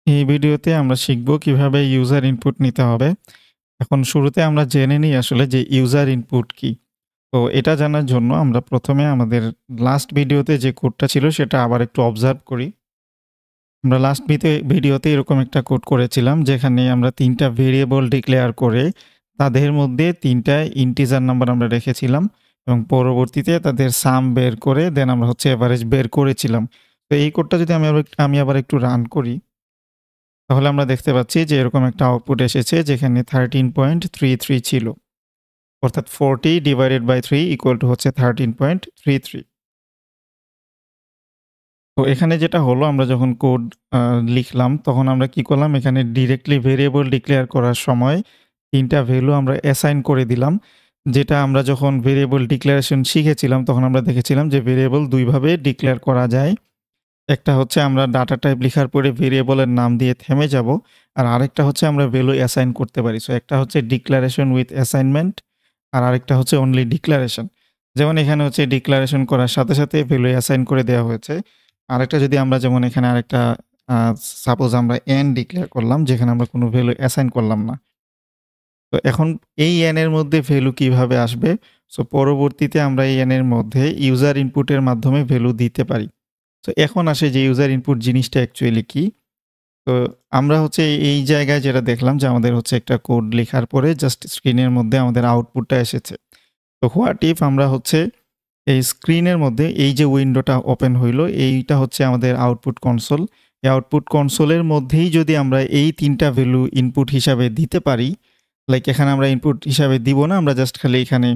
এই ভিডিওতে আমরা শিখব কিভাবে ইউজার ইনপুট নিতে হবে। এখন শুরুতে আমরা জেনে নিই আসলে যে ইউজার ইনপুট কি? তো এটা জানার জন্য আমরা ১ম এ আমাদের লাস্ট ভিডিওতে যে কোডটা ছিল সেটা আবার একটু অবজার্ভ করি। আমরা লাস্ট ভিডিওতে এরকম একটা কোড করেছিলাম যেখানে আমরা ৩ টা ভেরিয়েবল ডিক্লেয়ার করে তাদের মধ্যে ৩ টা ইন্টিজার নাম্বার আমরা রেখেছিলাম এবং পরবর্তীতে তাদের সাম বের করে দেন আমরা হচ্ছে এভারেজ বের করেছিলাম। তো এই কোডটা যদি আমি আবার একটু রান করি তাহলে আমরা দেখতে পাচ্ছি যে এরকম একটা আউটপুট এসেছে যেখানে 13.33 ছিল। অর্থাৎ 40 ডিভাইডেড বাই 3 ইকুয়াল টু হচ্ছে 13.33। তো এখানে যেটা হলো আমরা যখন কোড আ লিখলাম তখন আমরা কি করলাম এখানে ডিরেক্টলি ভেরিয়েবল ডিক্লেয়ার করার সময় ৩ টা ভ্যালু আমরা অ্যাসাইন করে দিলাম। যেটা আমরা যখন ভেরিয়েবল ডিক্লারেশন শিখেছিলাম তখন আমরা দেখেছিলাম যে ভেরিয়েবল ২ ভাবে ডিক্লেয়ার করা যায়। একটা হচ্ছে আমরা ডাটা টাইপ লিখার পরে ভেরিয়েবলের নাম দিয়ে থেমে যাব। আর আরেকটা হচ্ছে আমরা ভ্যালু অ্যাসাইন করতে পারি। সো একটা হচ্ছে ডিক্লারেশন উইথ অ্যাসাইনমেন্ট আর আরেকটা হচ্ছে অনলি ডিক্লারেশন। যেমন এখানে হচ্ছে ডিক্লারেশন করার সাথে, সাথে ভ্যালু অ্যাসাইন করে দেওয়া হয়েছে। আরেকটা যদি আমরা যেমন এখানে আরেকটা আ সাপোজ আমরা n ডিক্লেয়ার করলাম যেখানে আমরা কোনো ভ্যালু অ্যাসাইন করলাম না। তো এখন এই n এর মধ্যে ভ্যালু কিভাবে আসবে? সো পরবর্তীতে আমরা এই n এর মধ্যে ইউজার ইনপুটের মাধ্যমে ভ্যালু দিতে পারি। তো এখন আসে যে ইউজার ইনপুট জিনিসটা অ্যাকচুয়ালি কি? তো আমরা হচ্ছে এই জায়গায় যেটা দেখলাম যে আমাদের হচ্ছে একটা কোড লেখার পরে জাস্ট স্ক্রিনের মধ্যে আমাদের আউটপুটটা এসেছে। তো হোয়াট ইফ আমরা হচ্ছে এই স্ক্রিনের মধ্যে এই যে উইন্ডোটা ওপেন হইলো এইটা হচ্ছে আমাদের আউটপুট কনসোল। এই আউটপুট কনসোলের মধ্যেই যদি আমরা এই ৩ টা ভ্যালু ইনপুট হিসাবে দিতে পারি, লাইক এখানে আমরা ইনপুট হিসাবে দিব না, আমরা জাস্ট খালি এখানে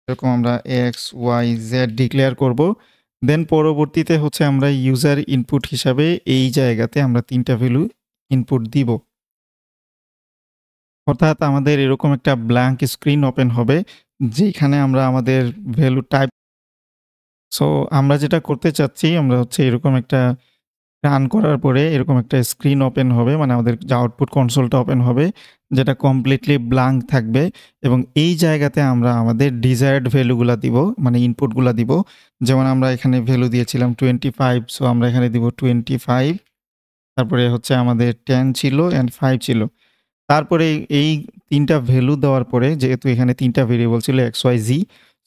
এরকম আমরা এক্স, ওয়াই, জেড ডিক্লেয়ার করব। দেন পরবর্তীতে হচ্ছে আমরা ইউজার ইনপুট হিসাবে এই জায়গাতে আমরা ৩ টা ভ্যালু ইনপুট দিব। অর্থাৎ আমাদের এরকম একটা ব্ল্যাংক স্ক্রিন ওপেন হবে যেখানে আমরা আমাদের ভ্যালু টাইপ সো আমরা যেটা করতে চাচ্ছি আমরা হচ্ছে এরকম একটা রান করার পরে এরকম একটা স্ক্রিন ওপেন হবে মানে আমাদের যে আউটপুট কনসোলটা ওপেন হবে যেটা কমপ্লিটলি ব্ল্যাংক থাকবে এবং এই জায়গাতে আমরা আমাদের ডিজায়ার্ড ভ্যালুগুলা দিব মানে ইনপুটগুলা দিব। যেমন আমরা এখানে ভ্যালু দিয়েছিলাম 25 সো আমরা এখানে দিব 25 তারপরে হচ্ছে আমাদের 10 ছিল অ্যান্ড 5 ছিল। তারপরে এই ৩ টা ভ্যালু দেওয়ার পরে যেহেতু এখানে ৩ টা ভেরিয়েবল ছিল x, y, z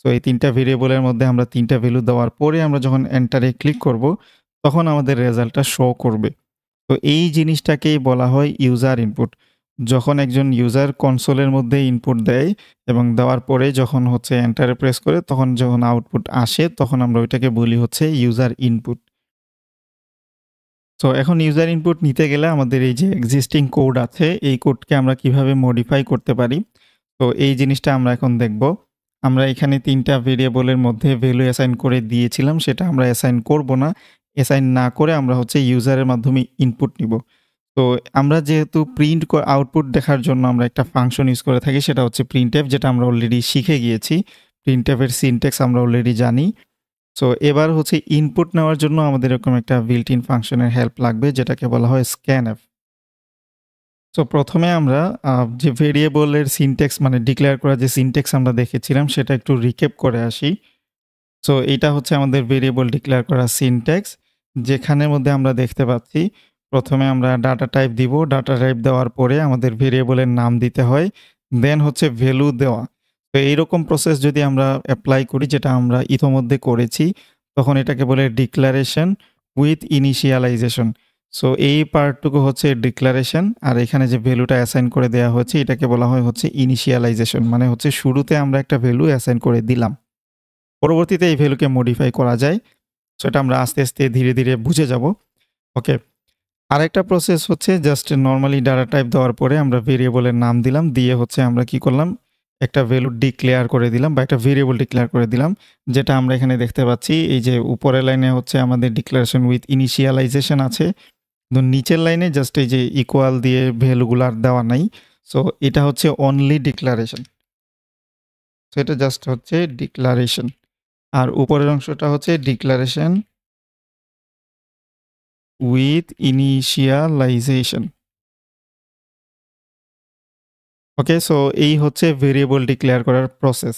সো এই ৩ টা ভেরিয়েবলের মধ্যে আমরা ৩ টা ভ্যালু দেওয়ার পরে আমরা যখন এন্টারে ক্লিক করব তখন আমাদের রেজাল্টটা শো করবে। তো এই জিনিসটাকেই বলা হয় ইউজার ইনপুট। যখন একজন ইউজার কনসোলের মধ্যে ইনপুট দেয় এবং দেওয়ার পরে যখন হচ্ছে এন্টারে প্রেস করে তখন যখন আউটপুট আসে তখন আমরা ওইটাকে বলি হচ্ছে ইউজার ইনপুট। সো এখন ইউজার ইনপুট নিতে গেলে আমাদের এই যে এক্সিস্টিং কোড আছে এই কোডকে আমরা কিভাবে মডিফাই করতে পারি। তো এই জিনিসটা আমরা এখন দেখব। আমরা এখানে ৩ টা ভেরিয়েবলের মধ্যে ভ্যালু অ্যাসাইন করে দিয়েছিলাম সেটা আমরা অ্যাসাইন করব না। অ্যাসাইন না করে আমরা হচ্ছে ইউজারের মাধ্যমে ইনপুট নিব। তো আমরা যেহেতু আউটপুট দেখার জন্য আমরা একটা ফাংশন ইউজ করে থাকি সেটা হচ্ছে printf যেটা আমরা অলরেডি শিখে গিয়েছি। printf এর সিনট্যাক্স আমরা অলরেডি জানি। সো এবার হচ্ছে ইনপুট নেওয়ার জন্য আমাদের এরকম একটা built in ফাংশনের হেল্প লাগবে যেটাকে বলা হয় scanf। সো ১ম এ আমরা যে ভেরিয়েবলের সিনট্যাক্স মানে ডিক্লেয়ার করা যে সিনট্যাক্স আমরা দেখেছিলাম সেটা একটু রিক্যাপ করে আসি। সো এইটা হচ্ছে আমাদের ভেরিয়েবল ডিক্লেয়ার করা সিনট্যাক্স যেখানের মধ্যে আমরা দেখতে পাচ্ছি ১ম এ আমরা ডাটা টাইপ দিব। ডাটা টাইপ দেওয়ার পরে আমাদের ভেরিয়েবলের নাম দিতে হয়। দেন হচ্ছে ভ্যালু দেওয়া। তো এইরকম প্রসেস যদি আমরা এপ্লাই করি যেটা আমরা ইতোমধ্যে করেছি তখন এটাকে বলে ডিক্লারেশন উইথ ইনিশিয়ালাইজেশন। সো এই পার্টটুকু হচ্ছে ডিক্লারেশন আর এখানে যে ভ্যালুটা অ্যাসাইন করে দেওয়া হয়েছে এটাকে বলা হয় হচ্ছে ইনিশিয়ালাইজেশন মানে হচ্ছে শুরুতে আমরা একটা ভ্যালু অ্যাসাইন করে দিলাম। পরবর্তীতে এই ভ্যালুকে মডিফাই করা যায়। সো এটা আমরা আস্তে, আস্তে ধীরে, ধীরে বুঝে যাব। ওকে। আরেকটা প্রসেস হচ্ছে জাস্ট নরমালি ডাটা টাইপ দেওয়ার পরে আমরা ভেরিয়েবলের নাম দিলাম। দিয়ে হচ্ছে আমরা কি করলাম? একটা ভ্যালু ডিক্লেয়ার করে দিলাম বা একটা ভেরিয়েবল ডিক্লেয়ার করে দিলাম। যেটা আমরা এখানে দেখতে পাচ্ছি এই যে উপরের লাইনে হচ্ছে আমাদের ডিক্লারেশন উইথ ইনিশিয়ালাইজেশন আছে। কিন্তু নিচের লাইনে জাস্ট এই যে ইকুয়াল দিয়ে ভ্যালুগুলো আর দেওয়া নাই। সো এটা হচ্ছে অনলি ডিক্লারেশন। সো এটা জাস্ট হচ্ছে ডিক্লারেশন। আর উপরের অংশটা হচ্ছে declaration with initialization. Okay, so এই হচ্ছে ভেরিয়েবল ডিক্লেয়ার করার প্রসেস।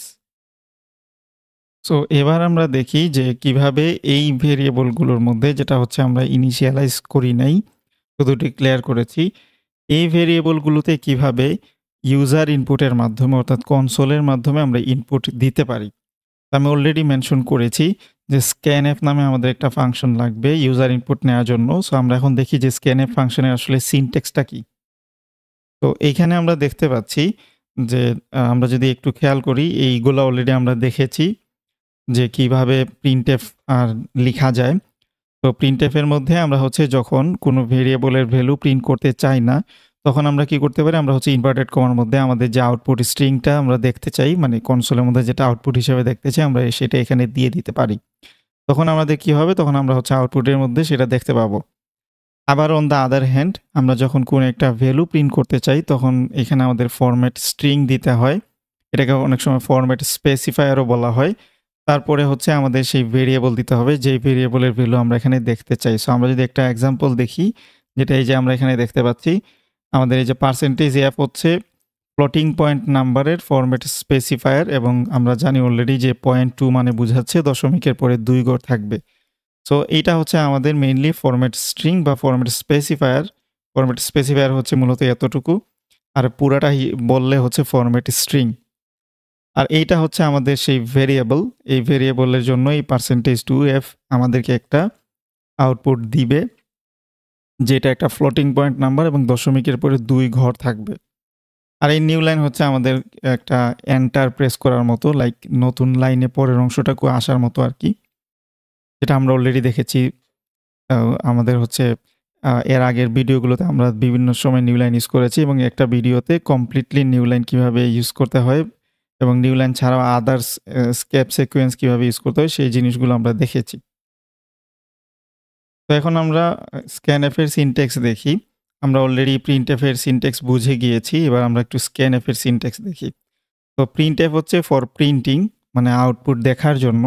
সো এবার আমরা দেখি যে কিভাবে এই ভেরিয়েবলগুলোর মধ্যে যেটা হচ্ছে আমরা ইনিশিয়ালাইজ করি নাই শুধু ডিক্লেয়ার করেছি। এই ভেরিয়েবলগুলোতে কিভাবে ইউজার ইনপুটের মাধ্যমে অর্থাৎ কনসোলের মাধ্যমে আমরা ইনপুট দিতে পারি। আমি অলরেডি মেনশন করেছি যে scanf নামে আমাদের একটা ফাংশন লাগবে ইউজার ইনপুট নেওয়ার জন্য। সো আমরা এখন দেখি যে scanf ফাংশনের আসলে সিনট্যাক্সটা কি? তো এইখানে আমরা দেখতে পাচ্ছি যে আমরা যদি একটু খেয়াল করি এইগুলা অলরেডি আমরা দেখেছি যে কিভাবে printf লিখা যায়। তো printf এর মধ্যে আমরা হচ্ছে যখন কোনো ভেরিয়েবলের ভ্যালু প্রিন্ট করতে চাই না, তখন আমরা কি করতে পারি? আমরা হচ্ছে ইনভার্টেড কমার মধ্যে আমাদের যে আউটপুট স্ট্রিংটা আমরা দেখতে চাই, মানে কনসোলের মধ্যে যেটা আউটপুট হিসেবে দেখতে চাই, আমরা সেটা এখানে দিয়ে দিতে পারি। তখন আমাদের কি হবে? তখন আমরা হচ্ছে আউটপুটের মধ্যে সেটা দেখতে পাবো। আবার অন দ্য আদার হ্যান্ড আমরা যখন কোনো একটা ভ্যালু প্রিন্ট করতে চাই, তখন এখানে আমাদের ফরম্যাট স্ট্রিং দিতে হয়। এটাকে অনেক সময় ফরম্যাট স্পেসিফায়ারও বলা হয়। তারপরে হচ্ছে আমাদের সেই ভেরিয়েবল দিতে হবে, যেই ভেরিয়েবলের ভ্যালু আমরা এখানে দেখতে চাই। সো আমরা যদি একটা এক্সাম্পল দেখি, যেটা এই যে আমরা এখানে দেখতে পাচ্ছি, আমাদের এই যে %f হচ্ছে ফ্লোটিং পয়েন্ট নাম্বারের ফরম্যাট স্পেসিফায়ার এবং আমরা জানি অলরেডি যে 0.2 মানে বুঝাচ্ছে দশমিকের পরে 2 ঘর থাকবে। সো এইটা হচ্ছে আমাদের মেইনলি ফরম্যাট স্ট্রিং বা ফরম্যাট স্পেসিফায়ার। ফরম্যাট স্পেসিফায়ার হচ্ছে মূলত এতটুকু। আর পুরাটা বললে হচ্ছে ফরম্যাট স্ট্রিং। আর এইটা হচ্ছে আমাদের সেই ভেরিয়েবল। এই ভেরিয়েবলের জন্য এই %2f আমাদেরকে একটা আউটপুট দিবে, যেটা একটা ফ্লোটিং পয়েন্ট নাম্বার এবং দশমিকের পরে 2 ঘর থাকবে। আর এই নিউ লাইন হচ্ছে আমাদের একটা এন্টার প্রেস করার মতো, লাইক নতুন লাইনে পরের অংশটুকু আসার মতো আরকি। যেটা আমরা অলরেডি দেখেছি আমাদের হচ্ছে এর আগের ভিডিওগুলোতে আমরা বিভিন্ন সময় নিউ লাইন ইউজ করেছি এবং একটা ভিডিওতে কমপ্লিটলি নিউ লাইন কিভাবে ইউজ করতে হয় এবং নিউ লাইন ছাড়াও আদার্স স্কেপ সিকোয়েন্স কিভাবে ইউজ করতে হয় সেই জিনিসগুলো আমরা দেখেছি। তো এখন আমরা scanf এর সিনট্যাক্স দেখি। আমরা অলরেডি printf এর সিনট্যাক্স বুঝে গিয়েছি। এবার আমরা একটু scanf এর সিনট্যাক্স দেখি। তো printf হচ্ছে ফর প্রিন্টিং, মানে আউটপুট দেখার জন্য,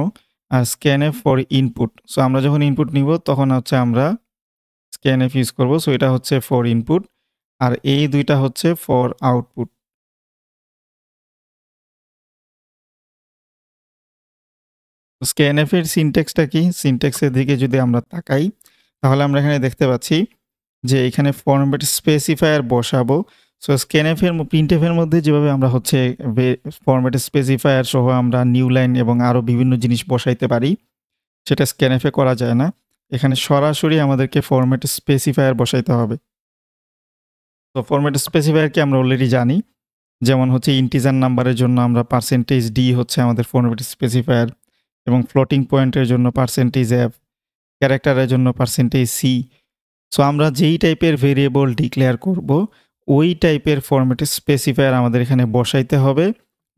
আর scanf ফর ইনপুট। সো আমরা যখন ইনপুট নিব তখন হচ্ছে আমরা scanf ইউজ করব। সো এটা হচ্ছে ফর ইনপুট আর এই দুইটা হচ্ছে ফর আউটপুট। scanf এর সিনট্যাক্সটা কি? সিনট্যাক্সের দিকে যদি আমরা তাকাই, তাহলে আমরা এখানে দেখতে পাচ্ছি যে এখানে ফরম্যাট স্পেসিফায়ার বসাবো। সো scanf এর printf এর মধ্যে যেভাবে আমরা হচ্ছে ফরম্যাট স্পেসিফায়ার সহ আমরা নিউ লাইন এবং আরও বিভিন্ন জিনিস বসাইতে পারি, সেটা scanf এ করা যায় না। এখানে সরাসরি আমাদেরকে ফরম্যাট স্পেসিফায়ার বসাইতে হবে। তো ফরম্যাট স্পেসিফায়ার কি আমরা অলরেডি জানি। যেমন হচ্ছে ইন্টিজার নাম্বারের জন্য আমরা %d হচ্ছে আমাদের ফরম্যাট স্পেসিফায়ার এবং ফ্লোটিং পয়েন্টের জন্য %f, ক্যারেক্টারের জন্য %c। সো আমরা যেই টাইপের ভেরিয়েবল ডিক্লেয়ার করব, ওই টাইপের ফরম্যাট স্পেসিফায়ার আমাদের এখানে বসাইতে হবে।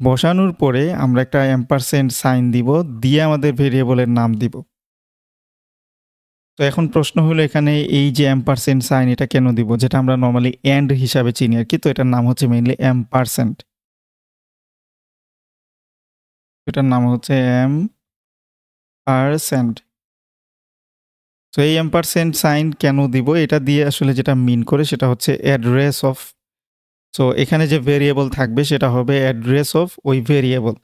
বসানোর পরে আমরা একটা এম্পারসেন্ট সাইন দিব, দিয়ে আমাদের ভেরিয়েবলের নাম দিব। তো এখন প্রশ্ন হলো এখানে এই যে এম্পারসেন্ট সাইন এটা কেন দিব? যেটা আমরা নরমালি এন্ড হিসাবে চিনি আরকি। তো এটার নাম হচ্ছে মেইনলি এম্পারসেন্ট। এটার নাম হচ্ছে এম্পারসেন্ট। সো এই এম্পারসেন্ট সাইন কেন দিব? এটা দিয়ে আসলে যেটা মিন করে সেটা হচ্ছে অ্যাড্রেস অফ। সো এখানে যে ভেরিয়েবল থাকবে সেটা হবে অ্যাড্রেস অফ ওই ভেরিয়েবল।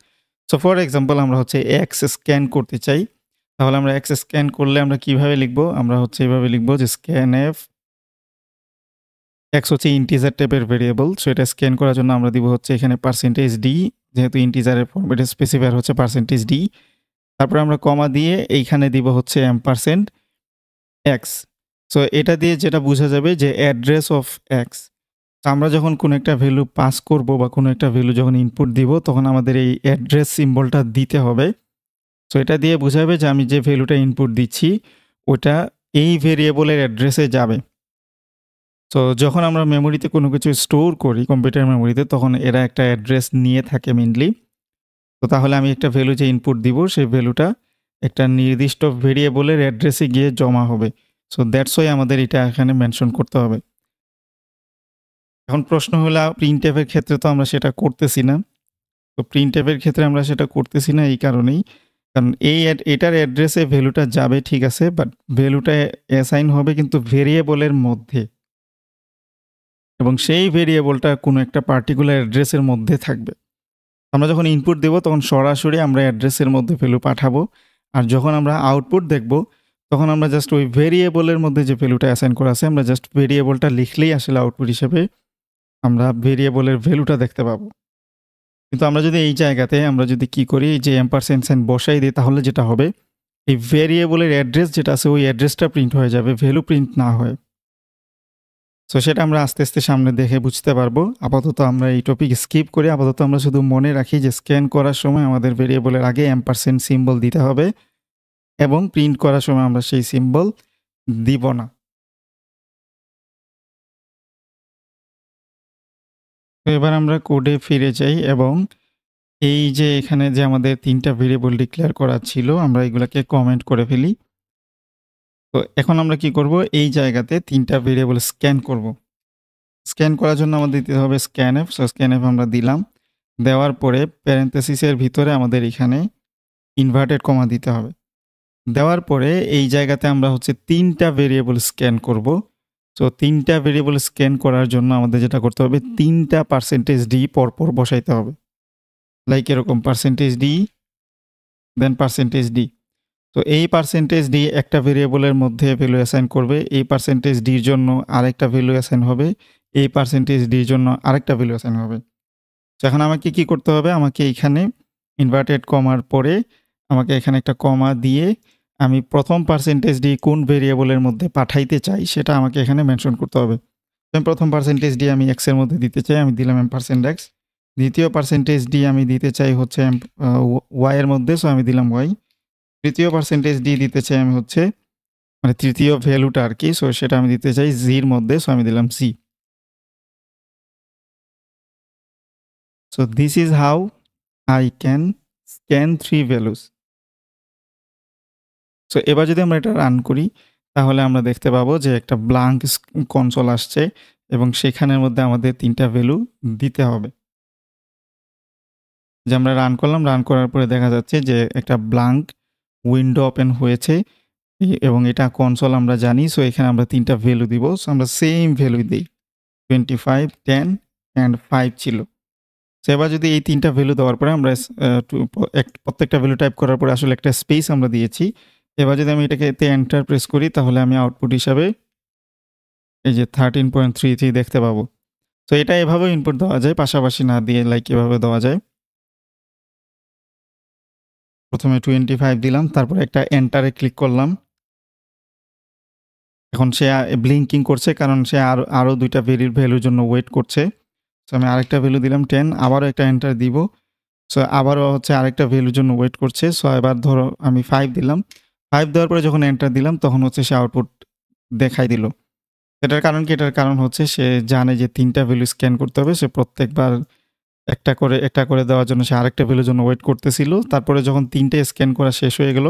সো ফর এক্সাম্পল আমরা হচ্ছে x স্ক্যান করতে চাই। তাহলে আমরা x স্ক্যান করলে আমরা কিভাবে লিখব? আমরা হচ্ছে এভাবে লিখব যে scanf x হচ্ছে ইন্টিজার টাইপের ভেরিয়েবল। সো এটা স্ক্যান করার জন্য আমরা দিব হচ্ছে এখানে %d, যেহেতু ইন্টিজারের ফরম্যাটে স্পেসিফায়ার হচ্ছে %d। তারপরে আমরা কমা দিয়ে এইখানে দিব হচ্ছে এম্পারসেন্ট x। সো এটা দিয়ে যেটা বোঝা যাবে যে অ্যাড্রেস অফ x। তো আমরা যখন কোনো একটা ভ্যালু পাস করব বা কোনো একটা ভ্যালু যখন ইনপুট দিব, তখন আমাদের এই অ্যাড্রেস সিম্বলটা দিতে হবে। সো এটা দিয়ে বোঝাবে যে আমি যে ভ্যালুটা ইনপুট দিচ্ছি ওটা এই ভেরিয়েবলের অ্যাড্রেসে যাবে। সো যখন আমরা মেমোরিতে কোনো কিছু স্টোর করি কম্পিউটার মেমোরিতে, তখন এরা একটা অ্যাড্রেস নিয়ে থাকে মেইনলি। তো তাহলে আমি একটা ভ্যালু যে ইনপুট দিব সেই ভ্যালুটা একটা নির্দিষ্ট ভেরিয়েবলের অ্যাড্রেসে গিয়ে জমা হবে। সো দ্যাটস ওয়াই আমাদের এটা এখানে মেনশন করতে হবে। এখন প্রশ্ন হলো printf এর ক্ষেত্রে তো আমরা সেটা করতেছি না। তো printf এর ক্ষেত্রে আমরা সেটা করতেছি না এই কারণেই, কারণ এটার অ্যাড্রেসে ভ্যালুটা যাবে ঠিক আছে, বাট ভ্যালুটা অ্যাসাইন হবে কিন্তু ভেরিয়েবলের মধ্যে এবং সেই ভেরিয়েবলটা কোনো একটা পার্টিকুলার অ্যাড্রেসের মধ্যে থাকবে। আমরা যখন ইনপুট দেব তখন সরাসরি আমরা অ্যাড্রেসের মধ্যে ভ্যালু পাঠাবো, আর যখন আমরা আউটপুট দেখব তখন আমরা জাস্ট ওই ভেরিয়েবলের মধ্যে যে ভ্যালুটা অ্যাসাইন করা আছে আমরা জাস্ট ভেরিয়েবলটা লিখলেই আসলে আউটপুট হিসেবে আমরা ভেরিয়েবলের ভ্যালুটা দেখতে পাবো। কিন্তু আমরা যদি এই জায়গাতে আমরা যদি কি করি যে এম্পারসেন্ড সাইন বসাই দিই তাহলে যেটা হবে এই ভেরিয়েবলের অ্যাড্রেস যেটা আছে ওই অ্যাড্রেসটা প্রিন্ট হয়ে যাবে, ভ্যালু প্রিন্ট না হয়। সো সেটা আমরা আস্তে, আস্তে সামনে দেখে বুঝতে পারবো। আপাতত আমরা এই টপিক স্কিপ করি। আপাতত আমরা শুধু মনে রাখি যে স্ক্যান করার সময় আমাদের ভেরিয়েবলের আগে এম্পারসেন্ড সিম্বল দিতে হবে এবং প্রিন্ট করার সময় আমরা সেই সিম্বল দিব না। তো এবার আমরা কোডে ফিরে যাই এবং এই যে এখানে যে আমাদের ৩ টা ভেরিয়েবল ডিক্লেয়ার করা ছিল আমরা এগুলাকে কমেন্ট করে ফেলি। তো এখন আমরা কি করব এই জায়গাতে ৩ টা ভেরিয়েবল স্ক্যান করব। স্ক্যান করার জন্য আমাদের দিতে হবে scanf। সো scanf আমরা দিলাম। দেওয়ার পরে প্যারেনথেসিসের ভিতরে আমাদের এখানে ইনভার্টেড কমা দিতে হবে। দেওয়ার পরে এই জায়গাতে আমরা হচ্ছে ৩ টা ভেরিয়েবল স্ক্যান করব। সো ৩ টা ভেরিয়েবল স্ক্যান করার জন্য আমাদের যেটা করতে হবে ৩ টা %d পরপর বসাইতে হবে। লাইক এরকম %d দেন %d। তো এই %d একটা ভেরিয়েবলের মধ্যে ভ্যালু অ্যাসাইন করবে। এই %d এর জন্য আরেকটা ভ্যালু অ্যাসাইন হবে। এই %d এর জন্য আরেকটা ভ্যালু অ্যাসাইন হবে। তো এখন আমাকে কি করতে হবে? আমাকে এইখানে ইনভার্টেড কমার পরে আমাকে এখানে একটা কমা দিয়ে আমি প্রথম %d কোন ভেরিয়েবলের মধ্যে পাঠাইতে চাই সেটা আমাকে এখানে মেনশন করতে হবে। আমি প্রথম %d আমি x এর মধ্যে দিতে চাই, আমি দিলাম $x। দ্বিতীয় %d আমি দিতে চাই হচ্ছে y এর মধ্যে, সো আমি দিলাম y। তৃতীয় %d দিতে চাই আমি হচ্ছে মানে তৃতীয় ভ্যালুটা আরকি, সো সেটা আমি দিতে চাই z এর মধ্যে, সো আমি দিলাম z। So this is how I can scan 3 values. So এবার যদি আমরা এটা রান করি তাহলে আমরা দেখতে পাবো যে একটা ব্ল্যাঙ্ক কনসোল আসছে এবং সেখানের মধ্যে আমাদের ৩ টা ভ্যালু দিতে হবে। যে আমরা রান করলাম, রান করার পরে দেখা যাচ্ছে যে একটা ব্ল্যাঙ্ক উইন্ডো ওপেন হয়েছে এবং এটা কনসোল আমরা জানি। সো এখানে আমরা ৩ টা ভ্যালু দিব। সো আমরা সেম ভ্যালু দেই। 25, 10 অ্যান্ড 5 ছিল। সো এবার যদি এই ৩ টা ভ্যালু দেওয়ার পরে আমরা প্রত্যেকটা ভ্যালু টাইপ করার পরে আসলে একটা স্পেস আমরা দিয়েছি। এবার যদি আমি এটাকে এতে এন্টার প্রেস করি তাহলে আমি আউটপুট হিসাবে এই যে 13.33 দেখতে পাবো। তো এটা এভাবেও ইনপুট দেওয়া যায়, পাশাপাশি না দিয়ে লাইক এভাবে দেওয়া যায়। প্রথমে 25 দিলাম, তারপরে একটা এন্টারে ক্লিক করলাম। এখন সে ব্লিঙ্কিং করছে কারণ সে আরও ২ টা ভ্যালুর জন্য ওয়েট করছে। সো আমি আরেকটা ভ্যালু দিলাম 10, আবারও একটা এন্টার দিব। সো আবারও হচ্ছে আরেকটা ভ্যালুর জন্য ওয়েট করছে। সো এবার ধরো আমি 5 দিলাম। 5 দেওয়ার পরে যখন এন্টার দিলাম তখন হচ্ছে সে আউটপুট দেখাই দিল। এটার কারণ কি? এটার কারণ হচ্ছে সে জানে যে ৩ টা ভ্যালু স্ক্যান করতে হবে। সে প্রত্যেকবার একটা করে দেওয়ার জন্য সে আরেকটা ভ্যালুর জন্য ওয়েট করতেছিল। তারপরে যখন ৩ টে স্ক্যান করা শেষ হয়ে গেল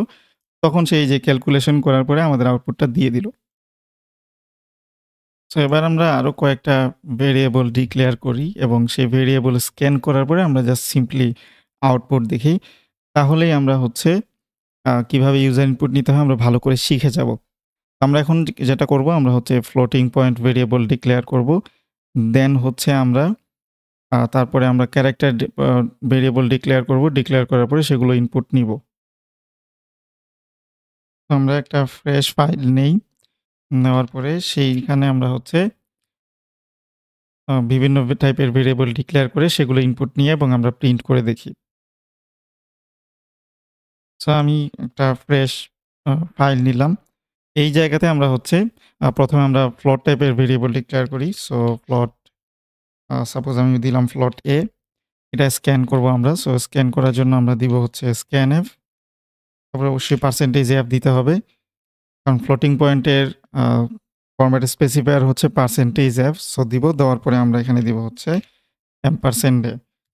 তখন সে এই যে ক্যালকুলেশন করার পরে আমাদের আউটপুটটা দিয়ে দিল। সো এবার আমরা আরও কয়েকটা ভেরিয়েবল ডিক্লেয়ার করি এবং সেই ভেরিয়েবল স্ক্যান করার পরে আমরা জাস্ট সিম্পলি আউটপুট দেখি। তাহলেই আমরা হচ্ছে কিভাবে ইউজার ইনপুট নিতে হয় আমরা ভালো করে শিখে যাব। আমরা এখন যেটা করব আমরা হচ্ছে ফ্লোটিং পয়েন্ট ভেরিয়েবল ডিক্লেয়ার করব। দেন হচ্ছে আমরা তারপরে আমরা ক্যারেক্টার ভেরিয়েবল ডিক্লেয়ার করব। ডিক্লেয়ার করার পরে সেগুলো ইনপুট নিব। তো আমরা একটা ফ্রেশ ফাইল নেই। নেওয়ার পরে সেইখানে আমরা হচ্ছে বিভিন্ন টাইপের ভেরিয়েবল ডিক্লেয়ার করে সেগুলো ইনপুট নিয়ে এবং আমরা প্রিন্ট করে দেখি। সো আমি একটা ফ্রেশ ফাইল নিলাম। এই জায়গাতে আমরা হচ্ছে প্রথমে আমরা ফ্লোট টাইপের ভেরিয়েবল ডিক্লেয়ার করি। সো ফ্লোট সাপোজ আমি দিলাম ফ্লোট a, এটা স্ক্যান করব আমরা। সো স্ক্যান করার জন্য আমরা দিব হচ্ছে scanf, তারপরে অবশ্যই %f দিতে হবে। কারণ ফ্লোটিং পয়েন্টের ফরম্যাট স্পেসিফায়ার হচ্ছে %f। সো দিব, দেওয়ার পরে আমরা এখানে দিব হচ্ছে $a।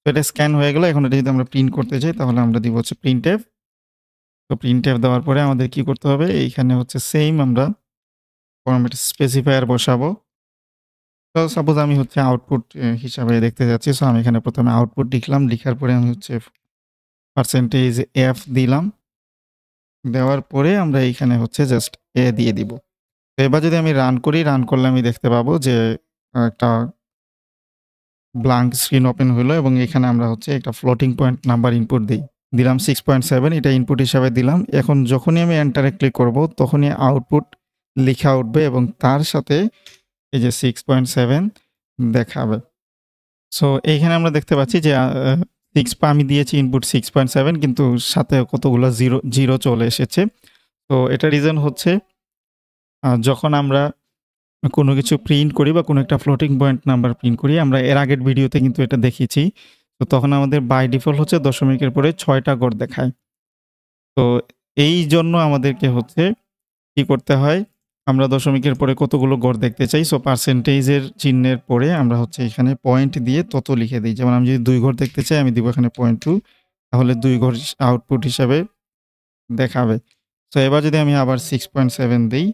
তো এটা স্ক্যান হয়ে গেল। এখন এটা যদি আমরা প্রিন্ট করতে চাই তাহলে আমরা দিব হচ্ছে printf। তো printf দেওয়ার পরে আমাদের কি করতে হবে? এইখানে হচ্ছে সেইম আমরা ফরম্যাট স্পেসিফায়ার বসাবো। তো সাপোজ আমি হচ্ছে আউটপুট হিসাবে দেখতে যাচ্ছি। সো আমি এখানে প্রথমে আউটপুট লিখলাম। লিখার পরে আমি হচ্ছে %f দিলাম। দেওয়ার পরে আমরা এইখানে হচ্ছে জাস্ট a দিয়ে দিব। তো এবার যদি আমি রান করি, রান করলে আমি দেখতে পাবো যে একটা ব্ল্যাঙ্ক স্ক্রিন ওপেন হইলো এবং এখানে আমরা হচ্ছে একটা ফ্লোটিং পয়েন্ট নাম্বার ইনপুট দেই। দিলাম 6.7 এটা ইনপুট হিসাবে দিলাম। এখন যখনই আমি এন্টারে ক্লিক করব তখনই আউটপুট লিখা উঠবে এবং তার সাথে এই যে 6.7 দেখাবে। সো এইখানে আমরা দেখতে পাচ্ছি যে 6 আমি দিয়েছি ইনপুট 6.7 কিন্তু সাথে কতগুলো জিরো চলে এসেছে। তো এটা রিজন হচ্ছে যখন আমরা কোনো কিছু প্রিন্ট করি বা কোনো একটা ফ্লোটিং পয়েন্ট নাম্বার প্রিন্ট করি, আমরা এর আগের ভিডিওতে কিন্তু এটা দেখিয়েছি। তো তখন আমাদের বাই ডিফল্ট হচ্ছে দশমিকের পরে 6টা ঘর দেখায়। তো এইজন্য আমাদেরকে হচ্ছে কি করতে হয়, আমরা দশমিকের পরে কতগুলো ঘর দেখতে চাই। সো পার্সেন্টেজের চিহ্নের পরে আমরা হচ্ছে এখানে পয়েন্ট দিয়ে তত লিখে দিই। যেমন আমি যদি 2 ঘর দেখতে চাই আমি দিব এখানে 0.2 তাহলে 2 ঘর আউটপুট হিসাবে দেখাবে। সো এবার যদি আমি আবার 6.7 দেই,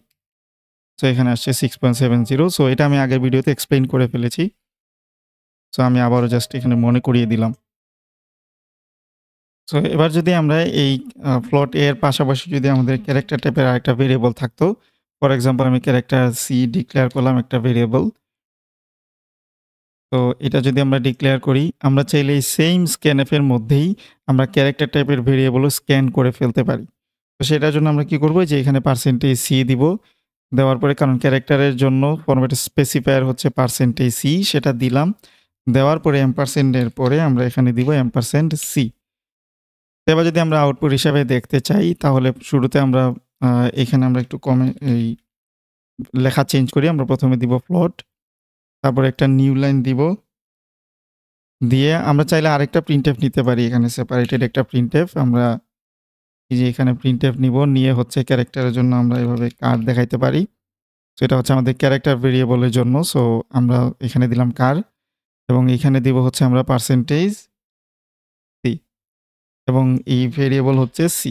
সো এখানে আসছে 6.70। সো এটা আমি আগের ভিডিওতে এক্সপ্লেইন করে ফেলেছি। সো আমি আবারও জাস্ট এখানে মনে করিয়ে দিলাম। সো এবার যদি আমরা এই ফ্লোট এর পাশাপাশি যদি আমাদের ক্যারেক্টার টাইপের আরেকটা ভেরিয়েবল থাকতো, ফর এক্সাম্পল আমি ক্যারেক্টার সি ডিক্লেয়ার করলাম একটা ভেরিয়েবল। তো এটা যদি আমরা ডিক্লেয়ার করি, আমরা চাইলে এই সেম scanf এর মধ্যেই আমরা ক্যারেক্টার টাইপের ভেরিয়েবলও স্ক্যান করে ফেলতে পারি। তো সেটার জন্য আমরা কি করব যে এখানে %c দিব। দেওয়ার পরে কারণ ক্যারেক্টারের জন্য ফরম্যাট স্পেসিফায়ার হচ্ছে %c সেটা দিলাম। দেওয়ার পরে এম্পারসেন্ড এর পরে আমরা এখানে দিব $c। এবার যদি আমরা আউটপুট হিসাবে দেখতে চাই তাহলে শুরুতে আমরা এখানে আমরা একটু এই লেখা চেঞ্জ করি। আমরা প্রথমে দিব ফ্লোট, তারপরে একটা নিউ লাইন দিব। দিয়ে আমরা চাইলে আরেকটা প্রিন্টএফ নিতে পারি। এখানে সেপারেটেড একটা প্রিন্টএফ আমরা এই যে এখানে প্রিন্টএফ নিব, নিয়ে হচ্ছে ক্যারেক্টারের জন্য আমরা এভাবে কার দেখাইতে পারি। সো এটা হচ্ছে আমাদের ক্যারেক্টার ভেরিয়েবলের জন্য। সো আমরা এখানে দিলাম কার এবং এখানে দিব হচ্ছে আমরা %c এবং এই ভেরিয়েবল হচ্ছে c।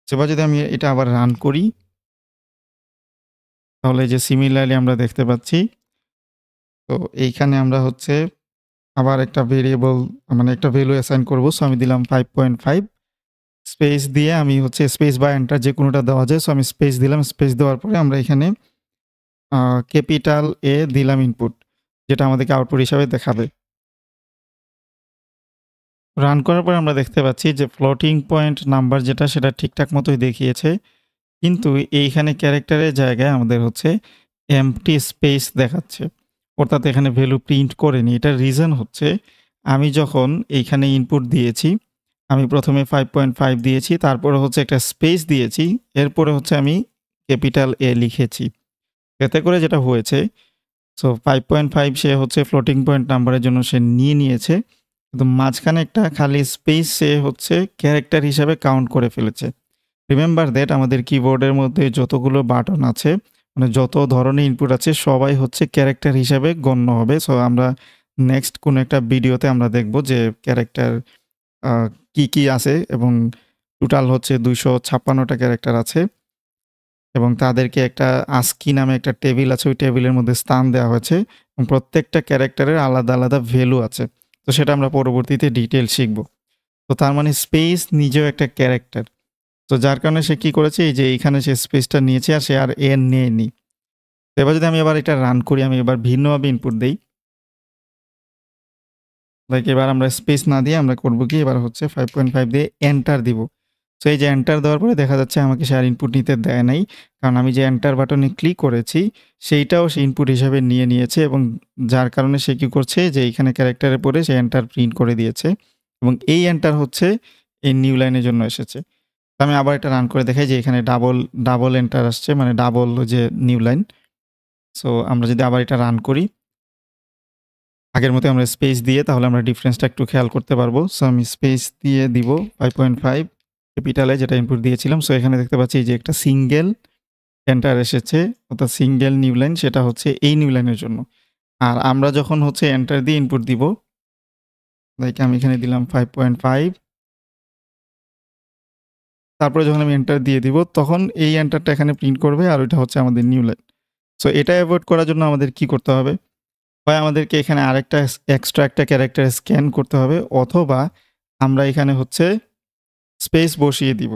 এবার যদি আমি এটা আবার রান করি তাহলে যে সিমিলারলি আমরা দেখতে পাচ্ছি। তো এইখানে আমরা হচ্ছে আবার একটা ভেরিয়েবল মানে একটা ভ্যালু অ্যাসাইন করব। সো আমি দিলাম 5.5 স্পেস দিয়ে আমি হচ্ছে স্পেস বা এন্টার যে কোনোটা দেওয়া যায়। সো আমি স্পেস দিলাম। স্পেস দেওয়ার পরে আমরা এখানে ক্যাপিটাল এ দিলাম ইনপুট, যেটা আমাদেরকে আউটপুট হিসাবে দেখাবে। রান করার পরে আমরা দেখতে পাচ্ছি যে ফ্লোটিং পয়েন্ট নাম্বার যেটা সেটা ঠিকঠাক মতোই দেখিয়েছে। কিন্তু এইখানে ক্যারেক্টারের জায়গায় আমাদের হচ্ছে এম্পটি স্পেস দেখাচ্ছে। অর্থাৎ এখানে ভ্যালু প্রিন্ট করেনি। এটার রিজন হচ্ছে আমি যখন এইখানে ইনপুট দিয়েছি, আমি প্রথমে 5.5 দিয়েছি, তারপরে হচ্ছে একটা স্পেস দিয়েছি, এরপরে হচ্ছে আমি ক্যাপিটাল এ লিখেছি। এতে করে যেটা হয়েছে, সো 5.5 সে হচ্ছে ফ্লোটিং পয়েন্ট নাম্বারের জন্য সে নিয়ে নিয়েছে। কিন্তু মাঝখানে একটা খালি স্পেস সে হচ্ছে ক্যারেক্টার হিসাবে কাউন্ট করে ফেলেছে। রিমেম্বার দ্যাট আমাদের কিবোর্ডের মধ্যে যতগুলো বাটন আছে, মানে যত ধরনের ইনপুট আছে সবাই হচ্ছে ক্যারেক্টার হিসাবে গণ্য হবে। সো আমরা নেক্সট কোনো একটা ভিডিওতে আমরা দেখব যে ক্যারেক্টার কি আছে এবং টোটাল হচ্ছে 256টা ক্যারেক্টার আছে এবং তাদেরকে একটা ASCII নামে একটা টেবিল আছে, ওই টেবিলের মধ্যে স্থান দেওয়া হয়েছে এবং প্রত্যেকটা ক্যারেক্টারের আলাদা আলাদা ভ্যালু আছে। তো সেটা আমরা পরবর্তীতে ডিটেল শিখব। তো তার মানে স্পেস নিজেও একটা ক্যারেক্টার। তো যার কারণে সে কি করেছে, এই যে এইখানে সে স্পেসটা নিয়েছে আর সে আর এ নেয়নি। তো এবার যদি আমি এবার এটা রান করি, আমি এবার ভিন্নভাবে ইনপুট দেই। লাইক এবার আমরা স্পেস না দিয়ে আমরা করব কি, এবার হচ্ছে 5.5 দিয়ে এন্টার দিব। সো এই যে এন্টার দেওয়ার পরে দেখা যাচ্ছে আমাকে সে আর ইনপুট নিতে দেয় নাই। কারণ আমি যে এন্টার বাটনে ক্লিক করেছি সেইটাও সে ইনপুট হিসাবে নিয়ে নিয়েছে এবং যার কারণে সে কি করছে যে এইখানে ক্যারেক্টারের পরে সে এন্টার প্রিন্ট করে দিয়েছে এবং এই এন্টার হচ্ছে এই নিউ লাইনের জন্য এসেছে। তো আমি আবার এটা রান করে দেখাই যে এখানে ডাবল এন্টার আসছে, মানে ডাবল যে নিউ লাইন। সো আমরা যদি আবার এটা রান করি আগের মতো আমরা স্পেস দিয়ে তাহলে আমরা ডিফারেন্সটা একটু খেয়াল করতে পারবো। সো আমি স্পেস দিয়ে দিব 5.5 ক্যাপিটালে যেটা ইনপুট দিয়েছিলাম। সো এখানে দেখতে পাচ্ছি যে একটা সিঙ্গেল এন্টার এসেছে, অর্থাৎ সিঙ্গেল নিউ লাইন, সেটা হচ্ছে এই নিউ লাইনের জন্য। আর আমরা যখন হচ্ছে এন্টার দিয়ে ইনপুট দিব, লাইক আমি এখানে দিলাম 5.5, তারপরে যখন আমি এন্টার দিয়ে দিব তখন এই এন্টারটা এখানে প্রিন্ট করবে আর ওইটা হচ্ছে আমাদের নিউ লাইন। সো এটা অ্যাভয়েড করার জন্য আমাদের কি করতে হবে, হয় আমাদেরকে এখানে আরেকটা এক্সট্রা একটা ক্যারেক্টার স্ক্যান করতে হবে অথবা আমরা এখানে হচ্ছে স্পেস বসিয়ে দিব।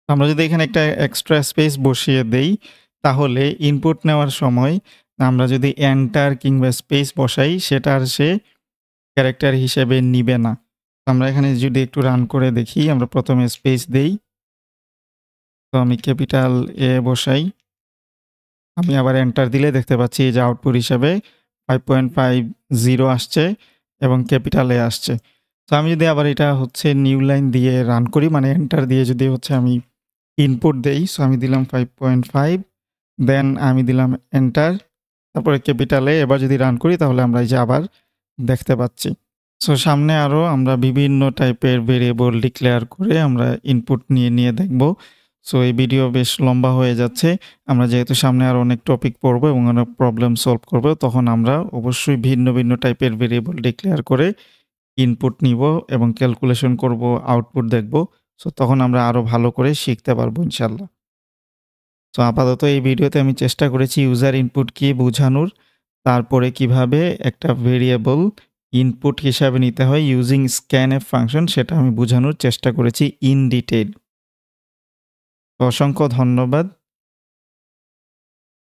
আমরা যদি এখানে একটা এক্সট্রা স্পেস বসিয়ে দেই তাহলে ইনপুট নেওয়ার সময় আমরা যদি এন্টার কিংবা স্পেস বসাই সেটা আর সে ক্যারেক্টার হিসেবে নিবে না। আমরা এখানে যদি একটু রান করে দেখি, আমরা প্রথমে স্পেস দেই। তো আমি ক্যাপিটাল এ বসাই। আমি আবার এন্টার দিলে দেখতে পাচ্ছি যে আউটপুট হিসাবে 5.50 আসছে এবং ক্যাপিটাল এ আসছে। তো আমি যদি আবার এটা হচ্ছে নিউ লাইন দিয়ে রান করি, মানে এন্টার দিয়ে যদি হচ্ছে আমি ইনপুট দেই, সো আমি দিলাম 5.5, দেন আমি দিলাম এন্টার, তারপরে ক্যাপিটাল এ। এবার যদি রান করি তাহলে আমরা এই যে আবার দেখতে পাচ্ছি। সো সামনে আরও আমরা বিভিন্ন টাইপের ভেরিয়েবল ডিক্লেয়ার করে আমরা ইনপুট নিয়ে দেখব। সো এই ভিডিও বেশ লম্বা হয়ে যাচ্ছে। আমরা যেহেতু সামনে আরও অনেক টপিক পড়ব এবং অনেক প্রবলেম সলভ করব, তখন আমরা অবশ্যই ভিন্ন টাইপের ভেরিয়েবল ডিক্লেয়ার করে ইনপুট নিব এবং ক্যালকুলেশন করব, আউটপুট দেখব। সো তখন আমরা আরও ভালো করে শিখতে পারবো ইনশাল্লাহ। সো আপাতত এই ভিডিওতে আমি চেষ্টা করেছি ইউজার ইনপুট কি বোঝানোর, তারপরে কিভাবে একটা ভেরিয়েবল ইনপুট হিসাবে নিতে হয় ইউজিং স্ক্যানএফ ফাংশন, সেটা আমি বোঝানোর চেষ্টা করেছি ইন ডিটেইল। অসংখ্য ধন্যবাদ।